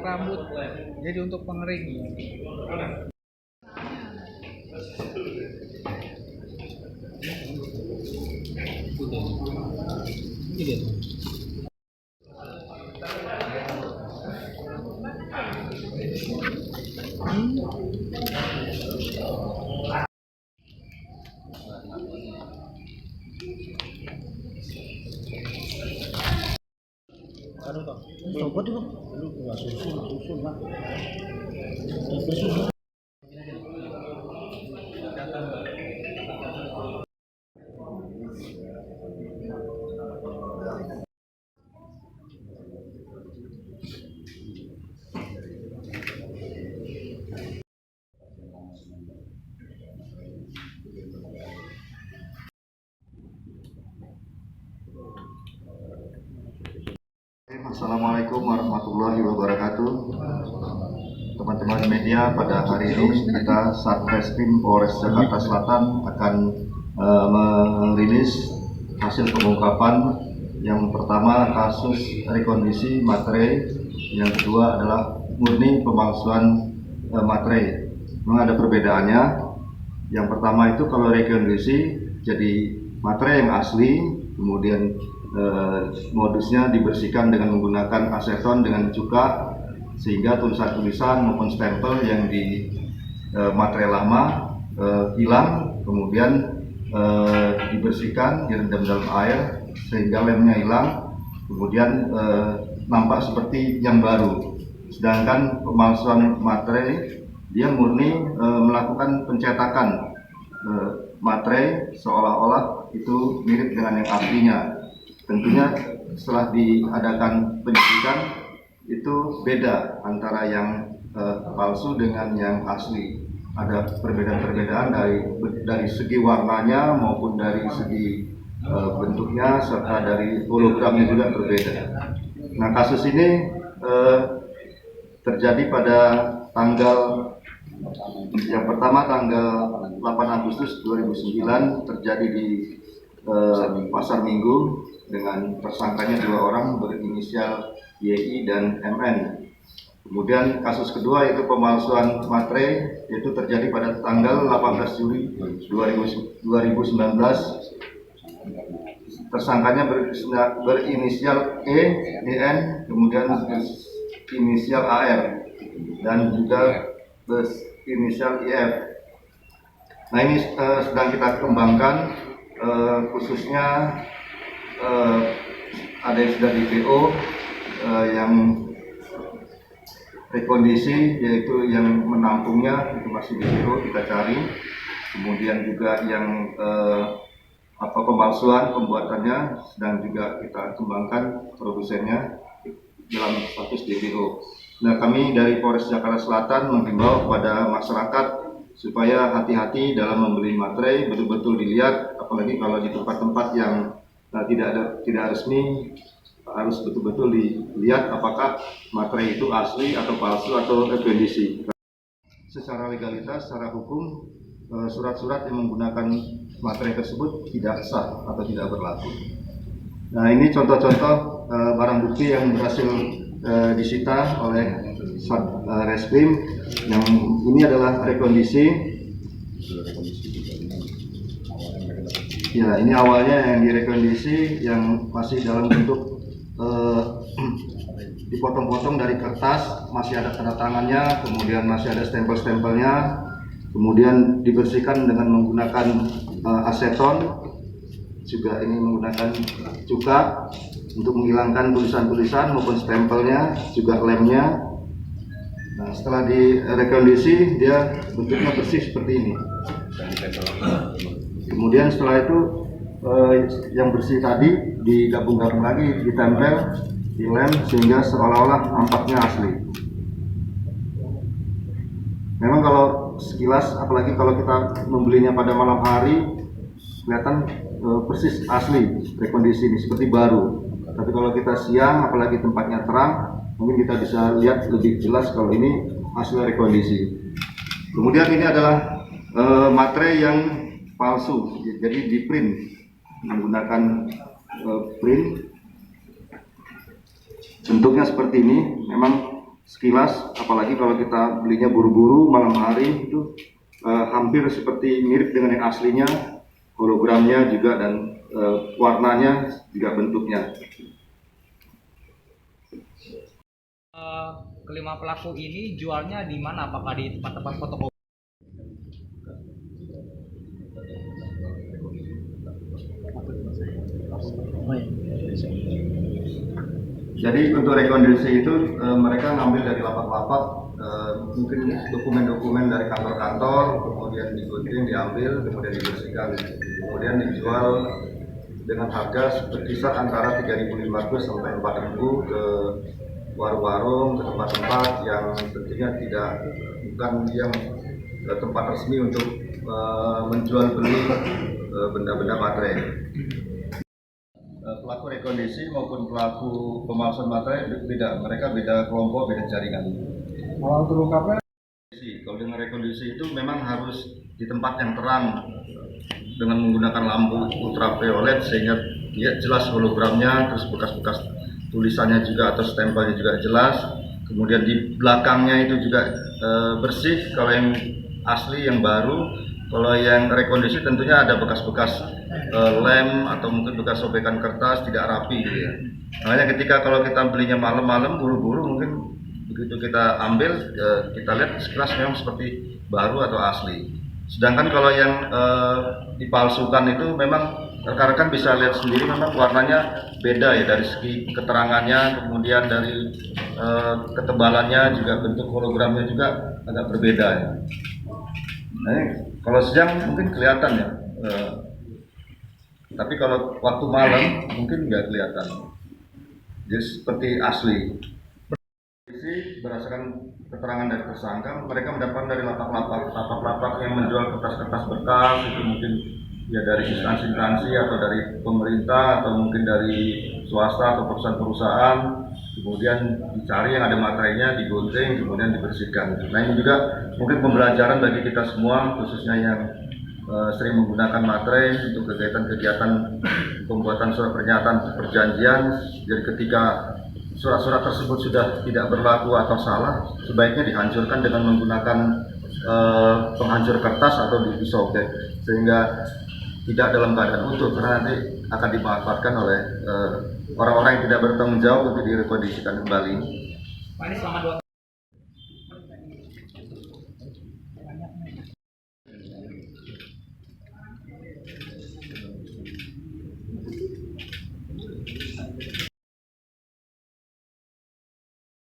rambut, jadi untuk pengering. Coba dulu, susun lah. Assalamualaikum warahmatullahi wabarakatuh. Teman-teman media, pada hari ini kita Satreskrim Polres Jakarta Selatan akan merilis hasil pengungkapan. Yang pertama kasus rekondisi materai, yang kedua adalah murni pemalsuan materai. Memang ada perbedaannya. Yang pertama itu kalau rekondisi jadi materai yang asli, kemudian modusnya dibersihkan dengan menggunakan aseton dengan cuka, sehingga tulisan-tulisan maupun stempel yang di materai lama hilang, kemudian dibersihkan, direndam dalam air sehingga lemnya hilang, kemudian nampak seperti yang baru. Sedangkan pemalsuan materai dia murni melakukan pencetakan materai seolah-olah itu mirip dengan yang aslinya. Tentunya setelah diadakan penyidikan itu beda antara yang palsu dengan yang asli. Ada perbedaan-perbedaan dari segi warnanya maupun dari segi bentuknya, serta dari hologramnya juga berbeda. Nah, kasus ini terjadi pada yang pertama tanggal 8 Agustus 2009 terjadi di Pasar Minggu dengan tersangkanya 2 orang berinisial YI dan MN. Kemudian kasus kedua yaitu pemalsuan materai, yaitu terjadi pada tanggal 18 Juli 2019. Tersangkanya berinisial E, EN, kemudian inisial AR dan juga inisial IF. Nah, ini sedang kita kembangkan, khususnya ada yang sudah di PO, yang rekondisi yaitu yang menampungnya itu masih di PO, kita cari. Kemudian juga yang pemalsuan pembuatannya sedang juga kita kembangkan, produsennya dalam status DPO. Nah, kami dari Polres Jakarta Selatan menghimbau kepada masyarakat supaya hati-hati dalam membeli materai, betul-betul dilihat, apalagi kalau di tempat-tempat yang tidak resmi, harus betul-betul dilihat apakah materai itu asli atau palsu atau rekondisi. Secara legalitas, secara hukum, surat-surat yang menggunakan materai tersebut tidak sah atau tidak berlaku. Nah, ini contoh-contoh barang bukti yang berhasil disita oleh Satreskrim. Yang ini adalah rekondisi. Ya, ini awalnya yang direkondisi yang masih dalam bentuk dipotong-potong dari kertas, masih ada tanda tangannya, kemudian masih ada stempel-stempelnya, kemudian dibersihkan dengan menggunakan aseton, juga ini menggunakan cuka untuk menghilangkan tulisan-tulisan maupun stempelnya, juga lemnya. Nah, setelah direkondisi dia bentuknya bersih seperti ini. Kemudian setelah itu yang bersih tadi digabung-gabung lagi, ditempel, dilem sehingga seolah-olah nampaknya asli. Memang kalau sekilas, apalagi kalau kita membelinya pada malam hari, kelihatan persis asli rekondisi ini seperti baru. Tapi kalau kita siang, apalagi tempatnya terang, mungkin kita bisa lihat lebih jelas kalau ini hasil rekondisi. Kemudian ini adalah materai yang palsu, jadi di print menggunakan print. Bentuknya seperti ini. Memang sekilas, apalagi kalau kita belinya buru-buru malam hari itu hampir seperti mirip dengan yang aslinya, hologramnya juga dan warnanya juga bentuknya. Kelima pelaku ini jualnya di mana? Apakah di tempat-tempat fotokopi? Jadi untuk rekondisi itu mereka ngambil dari lapak-lapak, mungkin dokumen-dokumen dari kantor-kantor, kemudian digunting, diambil, kemudian dibersihkan, kemudian dijual dengan harga berkisar antara 3.500 sampai 4.000 ke warung-warung, ke tempat-tempat yang tentunya bukan yang tempat resmi untuk menjual beli benda-benda materai. Pelaku rekondisi maupun pelaku pemalsuan materai beda, mereka beda kelompok, beda jaringan. Kalau terungkapnya Kalau dengan rekondisi itu memang harus di tempat yang terang dengan menggunakan lampu ultraviolet sehingga dia jelas hologramnya, terus bekas-bekas tulisannya juga atau stempelnya juga jelas. Kemudian di belakangnya itu juga bersih. Kalau yang asli, yang baru. Kalau yang rekondisi tentunya ada bekas-bekas lem atau mungkin bekas sobekan kertas, tidak rapi gitu ya. Makanya ketika kalau kita belinya malam-malam buru-buru, mungkin begitu kita ambil kita lihat sekilas memang seperti baru atau asli. Sedangkan kalau yang dipalsukan itu memang rekan-rekan bisa lihat sendiri, memang warnanya beda ya, dari segi keterangannya, kemudian dari ketebalannya juga, bentuk hologramnya juga agak berbeda ya. Nah, kalau siang mungkin kelihatan ya, tapi kalau waktu malam mungkin nggak kelihatan, jadi seperti asli. Berdasarkan keterangan dari tersangka, mereka mendapatkan dari lapak-lapak yang menjual kertas-kertas bekas, itu mungkin ya dari instansi-instansi atau dari pemerintah atau mungkin dari swasta atau perusahaan-perusahaan. Kemudian dicari yang ada materainya, digunting, kemudian dibersihkan. Nah, ini juga mungkin pembelajaran bagi kita semua, khususnya yang sering menggunakan materai untuk kegiatan-kegiatan pembuatan surat pernyataan perjanjian. Jadi ketika surat-surat tersebut sudah tidak berlaku atau salah, sebaiknya dihancurkan dengan menggunakan penghancur kertas atau disobek, sehingga tidak dalam keadaan utuh, karena nanti akan dimanfaatkan oleh orang-orang yang tidak bertanggung jawab untuk direkondisikan kembali. Pak, ini selama 2